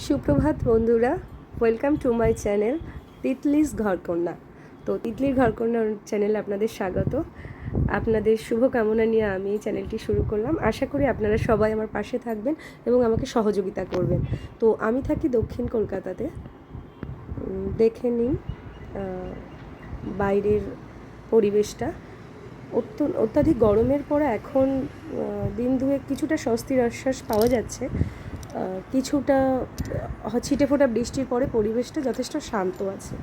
সুপ্রভাত বন্ধুরা, welcome to my channel তিতলিস ঘরকন্যা। তো তিতলির ঘরকন্যা চ্যানেলে আপনাদের স্বাগত। আপনাদের শুভকামনা নিয়ে আমি এই চ্যানেলটি শুরু করলাম। আশা করি আপনারা সবাই আমার পাশে থাকবেন এবং আমাকে সহযোগিতা করবেন। তো আমি থাকি দক্ষিণ কলকাতাতে। দেখে নিন বাইরের পরিবেশটা। অত্যাধিক গরমের পরে এখন দিন দুয়েক কিছুটা স্বস্তির আশ্বাস পাওয়া যাচ্ছে। কিছুটা ছিটে ফোটা বৃষ্টির পরে পরিবেশটা যথেষ্ট শান্ত আছে,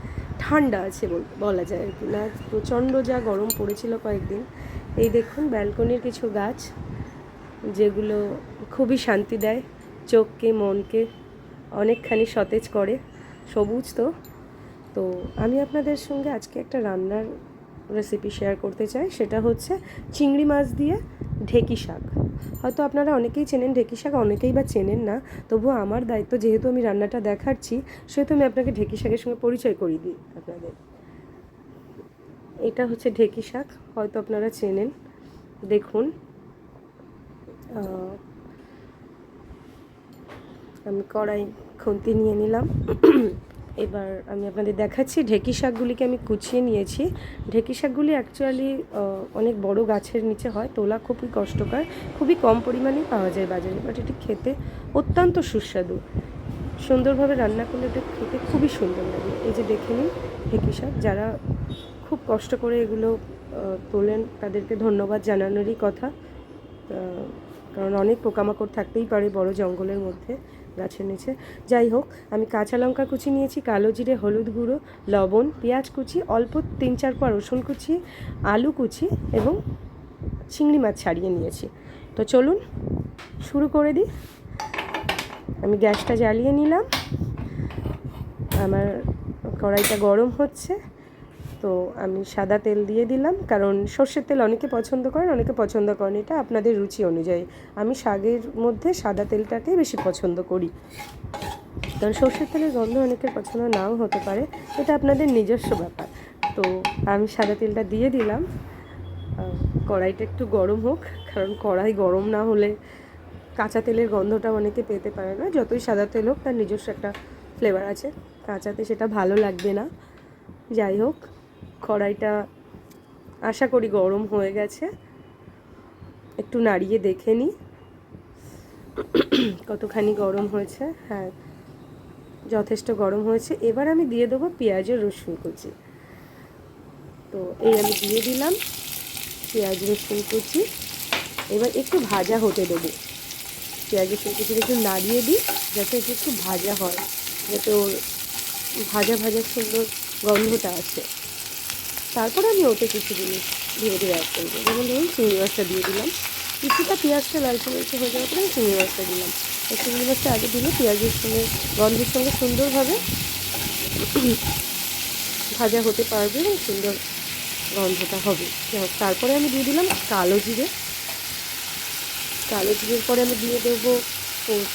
ঠান্ডা আছে বলা যায় আর কি না। প্রচণ্ড যা গরম পড়েছিল কয়েকদিন। এই দেখুন ব্যালকনির কিছু গাছ, যেগুলো খুবই শান্তি দেয় চোখকে, মনকে অনেকখানি সতেজ করে। সবুজ তো তো আমি আপনাদের সঙ্গে আজকে একটা রান্নার রেসিপি শেয়ার করতে চাই। সেটা হচ্ছে চিংড়ি মাছ দিয়ে ঢেঁকি শাক। হয়তো আপনারা অনেকেই চেনেন ঢেঁকি শাক, অনেকেই বা চেনেন না। তবুও আমার দায়িত্ব, যেহেতু আমি রান্নাটা দেখাচ্ছি, সেহেতু আমি আপনাকে ঢেঁকি শাকের সঙ্গে পরিচয় করিয়ে দিই আপনাদের। এটা হচ্ছে ঢেঁকি শাক, হয়তো আপনারা চেনেন। দেখুন, আমি কড়াই খুন্তি নিয়ে নিলাম। এবার আমি আপনাদের দেখাচ্ছি ঢেঁকি শাকগুলিকে আমি কুচিয়ে নিয়েছি। ঢেঁকি শাকগুলি অ্যাকচুয়ালি অনেক বড় গাছের নিচে হয়, তোলা খুবই কষ্টকর, খুবই কম পরিমাণেই পাওয়া যায় বাজারে, বাট এটি খেতে অত্যন্ত সুস্বাদু। সুন্দরভাবে রান্না করলে এটা খেতে খুবই সুন্দর লাগে। এই যে দেখে নিন ঢেঁকি শাক, যারা খুব কষ্ট করে এগুলো তোলেন তাদেরকে ধন্যবাদ জানানোরই কথা। কারণ অনেক পোকামাকড় থাকতেই পারে বড় জঙ্গলের মধ্যে, গাছের নিচে। যাই হোক, আমি কাঁচা লঙ্কা কুচি নিয়েছি, কালো জিরে, হলুদ গুঁড়ো, লবণ, পেঁয়াজ কুচি, অল্প 3-4 কোয়া রসুন কুচি, আলু কুচি এবং চিংড়ি মাছ ছাড়িয়ে নিয়েছি। তো চলুন শুরু করে দিই। আমি গ্যাসটা জ্বালিয়ে নিলাম, আমার কড়াইটা গরম হচ্ছে। তো আমি সাদা তেল দিয়ে দিলাম, কারণ সর্ষের তেল অনেকে পছন্দ করেন, অনেকে পছন্দ করেন, এটা আপনাদের রুচি অনুযায়ী। আমি শাকের মধ্যে সাদা তেলটাকেই বেশি পছন্দ করি, কারণ সর্ষের তেলের গন্ধ অনেকের পছন্দ নাও হতে পারে, এটা আপনাদের নিজস্ব ব্যাপার। তো আমি সাদা তেলটা দিয়ে দিলাম। কড়াইটা একটু গরম হোক, কারণ কড়াই গরম না হলে কাঁচা তেলের গন্ধটা অনেকে পেতে পারে না। যতই সাদা তেল হোক, তার নিজস্ব একটা ফ্লেভার আছে, কাঁচাতে সেটা ভালো লাগবে না। যাই হোক, কড়াইটা আশা করি গরম হয়ে গেছে। একটু নাড়িয়ে দেখে নিই কতখানি গরম হয়েছে। হ্যাঁ, যথেষ্ট গরম হয়েছে। এবার আমি দিয়ে দেবো পেঁয়াজ ও রসুন কুচি। তো এই আমি দিয়ে দিলাম পেঁয়াজ রসুন কুচি। এবার একটু ভাজা হতে দেবো। পেঁয়াজ রসুন কুচিটা একটু নাড়িয়ে দিই, যাতে এটা একটু ভাজা হয়, যাতে ওর ভাজা ভাজা সুন্দর গন্ধটা আছে। তারপরে আমি ওতে কিছু জিনিস ধীরে ধীরে অ্যাড করবো। যেমন ধরুন চিংড়ি মাছটা দিয়ে দিলাম। কিছুটা পেঁয়াজটা লালচে লালচে হয়ে যাওয়ার পরে আমি চিংড়ি মাছটা দিলাম। এই চিংড়ি মাছটা আগে দিলে পেঁয়াজের সঙ্গে গন্ধের সঙ্গে সুন্দরভাবে ভাজা হতে পারবে এবং সুন্দর গন্ধটা হবে। তারপরে আমি দিয়ে দিলাম কালো জিরে। কালো জিরের পরে আমি দিয়ে দেবো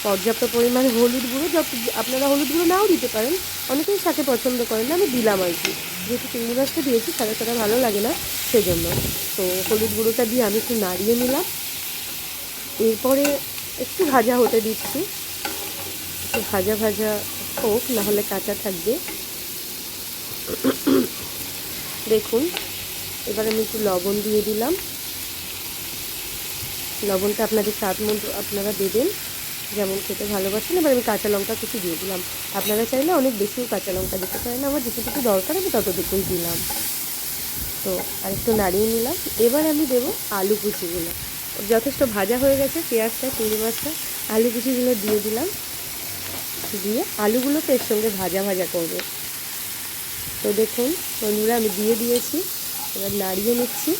পর্যাপ্ত পরিমাণে হলুদ গুঁড়ো। যত আপনারা হলুদ গুঁড়ো নাও দিতে পারেন, অনেকেই শাকে পছন্দ করেন না, আমি দিলাম আর কি, যেহেতু চিংড়ি মাছটা দিয়েছি সাদা সাদা ভালো লাগে না সেজন্য। তো হলুদ গুঁড়োটা দিয়ে আমি একটু নাড়িয়ে নিলাম। এরপরে একটু ভাজা হতে দিচ্ছি, একটু ভাজা ভাজা হোক, নাহলে কাঁচা থাকবে। দেখুন, এবার আমি একটু লবণ দিয়ে দিলাম। লবণটা আপনাদের স্বাদ মতো আপনারা দেবেন, যেমন খেতে ভালোবাসেন। এবার আমি কাঁচা লঙ্কা কিছু দিয়ে দিলাম। আপনারা চাইলে অনেক বেশিও কাঁচা লঙ্কা দিতে পারেন, আমার যেটুকু দরকার আমি ততটুকুই দিলাম। তো আরেকটু নাড়িয়ে নিলাম। এবার আমি দেবো আলু কুচিগুলো। যথেষ্ট ভাজা হয়ে গেছে পেঁয়াজটা, চিংড়ি মাছটা, আলু কুচিগুলো দিয়ে দিলাম। দিয়ে আলুগুলোকে এর সঙ্গে ভাজা ভাজা করবো। তো দেখুন বন্ধুরা, আমি দিয়ে দিয়েছি। এবার নাড়িয়ে নিচ্ছি।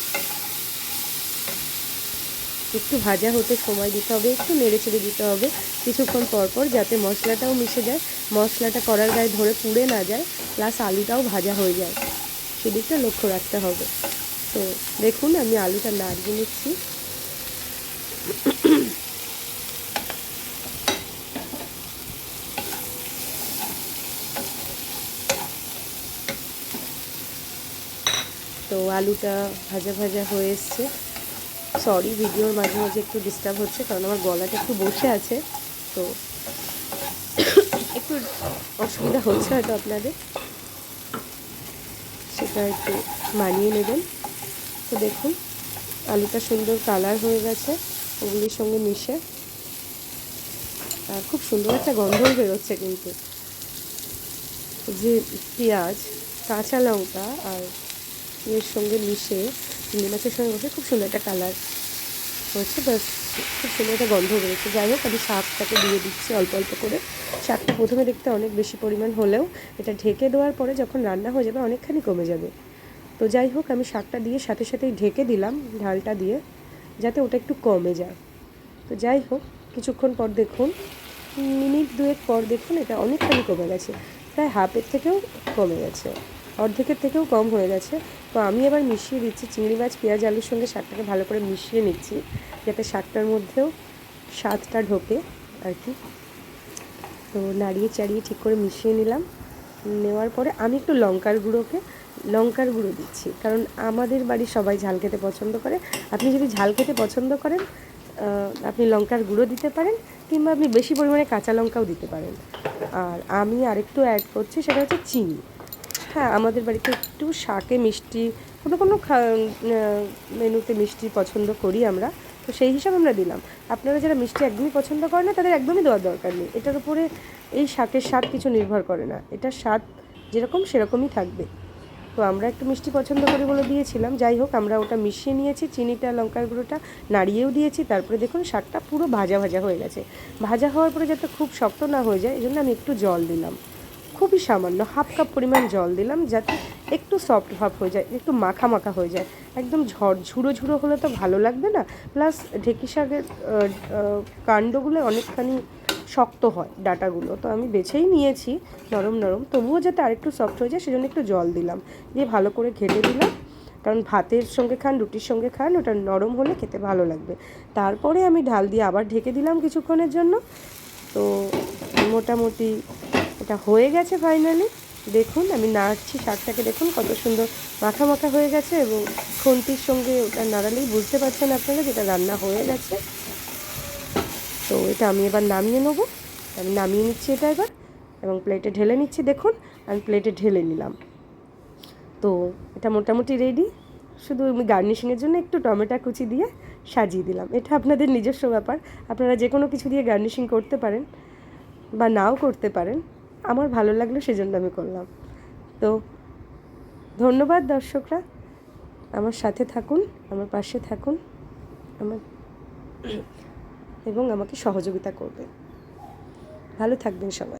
একটু ভাজা হতে সময় দিতে হবে, একটু নেড়ে চেড়ে দিতে হবে কিছুক্ষণ পর পর, যাতে মশলাটাও মিশে যায়, মশলাটা কড়ার গায়ে ধরে পুড়ে না যায়, প্লাস আলুটাও ভাজা হয়ে যায়, সেদিকটা লক্ষ্য রাখতে হবে। তো দেখুন, আমি আলুটা নাড়িয়ে নিচ্ছি। তো আলুটা ভাজা ভাজা হয়ে এসছে। সরি, ভিডিওর মাঝে মাঝে একটু ডিস্টার্ব হচ্ছে, কারণ আমার গলাটা একটু বসে আছে। তো অসুবিধা হচ্ছে হয়তো আপনাদের, সেটা একটু মানিয়ে নেবেন। তো দেখুন আলুটা সুন্দর কালার হয়ে গেছে ওগুলির সঙ্গে মিশে, আর খুব সুন্দর একটা গন্ধও বেরোচ্ছে। কিন্তু যে পেঁয়াজ, কাঁচা লঙ্কা আর এর সঙ্গে মিশে চিংড়ি মাছের সঙ্গে বসে খুব সুন্দর একটা কালার হচ্ছে, ব্যাস খুব সুন্দর একটা গন্ধ বেরোচ্ছে। যাই হোক, আমি শাকটাকে দিয়ে দিচ্ছি অল্প অল্প করে। শাকটা প্রথমে দেখতে অনেক বেশি পরিমাণ হলেও এটা ঢেকে দেওয়ার পরে যখন রান্না হয়ে যাবে অনেকখানি কমে যাবে। তো যাই হোক, আমি শাকটা দিয়ে সাথে সাথেই ঢেকে দিলাম ঢালটা দিয়ে, যাতে ওটা একটু কমে যায়। তো যাই হোক, কিছুক্ষণ পর দেখুন, মিনিট 2 পর দেখুন এটা অনেকখানি কমে গেছে, প্রায় হাফের থেকেও কমে গেছে, অর্ধেকের থেকেও কম হয়ে গেছে। তো আমি এবার মিশিয়ে দিচ্ছি চিংড়ি মাছ, পেঁয়াজ, আলুর সঙ্গে শাকটাকে ভালো করে মিশিয়ে নিচ্ছি, যাতে শাকটার মধ্যেও স্বাদটা ঢোকে আর কি। তো নাড়িয়ে চাড়িয়ে ঠিক করে মিশিয়ে নিলাম। নেওয়ার পরে আমি একটু লঙ্কার গুঁড়ো দিচ্ছি, কারণ আমাদের বাড়ির সবাই ঝাল খেতে পছন্দ করে। আপনি যদি ঝাল খেতে পছন্দ করেন আপনি লঙ্কার গুঁড়ো দিতে পারেন, কিংবা আপনি বেশি পরিমাণে কাঁচা লঙ্কাও দিতে পারেন। আর আমি আরেকটু অ্যাড করছি, সেটা হচ্ছে চিনি। হ্যাঁ, আমাদের বাড়িতে একটু শাকে মিষ্টি, কোনো মেনুতে মিষ্টি পছন্দ করি আমরা, তো সেই হিসাবে আমরা দিলাম। আপনারা যারা মিষ্টি একদমই পছন্দ করেন না তাদের একদমই দেওয়ার দরকার নেই। এটার উপরে এই শাকের স্বাদ কিছু নির্ভর করে না, এটার স্বাদ যেরকম সেরকমই থাকবে। তো আমরা একটু মিষ্টি পছন্দ করি বলে দিয়েছিলাম। যাই হোক, আমরা ওটা মিশিয়ে নিয়েছি, চিনিটা, লঙ্কার গুঁড়োটা নাড়িয়েও দিয়েছি। তারপরে দেখুন শাকটা পুরো ভাজা ভাজা হয়ে গেছে। ভাজা হওয়ার পরে যাতে খুব শক্ত না হয়ে যায়, এই জন্য আমি একটু জল দিলাম, খুবই সামান্য হাফ কাপ পরিমাণ জল দিলাম, যাতে একটু সফট ভাব হয়ে যায়, একটু মাখা মাখা হয়ে যায়। একদম ঝুড়ো ঝুড়ো হলে তো ভালো লাগবে না, প্লাস ঢেঁকি শাকের কাণ্ডগুলো অনেকখানি শক্ত হয়, ডাঁটাগুলো তো আমি বেছেই নিয়েছি নরম নরম, তবুও যাতে আরেকটু সফট হয়ে যায় সেজন্য একটু জল দিলাম, দিয়ে ভালো করে ঘেটে দিলাম। কারণ ভাতের সঙ্গে খান, রুটির সঙ্গে খান, ওটা নরম হলে খেতে ভালো লাগবে। তারপরে আমি ঢাল দিয়ে আবার ঢেকে দিলাম কিছুক্ষণের জন্য। তো মোটামুটি এটা হয়ে গেছে ফাইনালি। দেখুন আমি নাড়ছি শাকটাকে, দেখুন কত সুন্দর মাখা মাখা হয়ে গেছে, এবং খুন্তির সঙ্গে ওটা নাড়ালেই বুঝতে পারছেন আপনারা যেটা রান্না হয়ে গেছে। তো এটা আমি এবার নামিয়ে নেবো, আমি নামিয়ে নিচ্ছি এটা এবার, এবং প্লেটে ঢেলে নিচ্ছি। দেখুন আমি প্লেটে ঢেলে নিলাম। তো এটা মোটামুটি রেডি। শুধু আমি গার্নিশিংয়ের জন্য একটু টমেটো কুচি দিয়ে সাজিয়ে দিলাম। এটা আপনাদের নিজস্ব ব্যাপার, আপনারা যে কোনো কিছু দিয়ে গার্নিশিং করতে পারেন বা নাও করতে পারেন, আমার ভালো লাগলো সেজন্য আমি করলাম। তো ধন্যবাদ দর্শকরা, আমার সাথে থাকুন, আমার পাশে থাকুন, আমার এবং আমাকে সহযোগিতা করবেন। ভালো থাকবেন সবাই।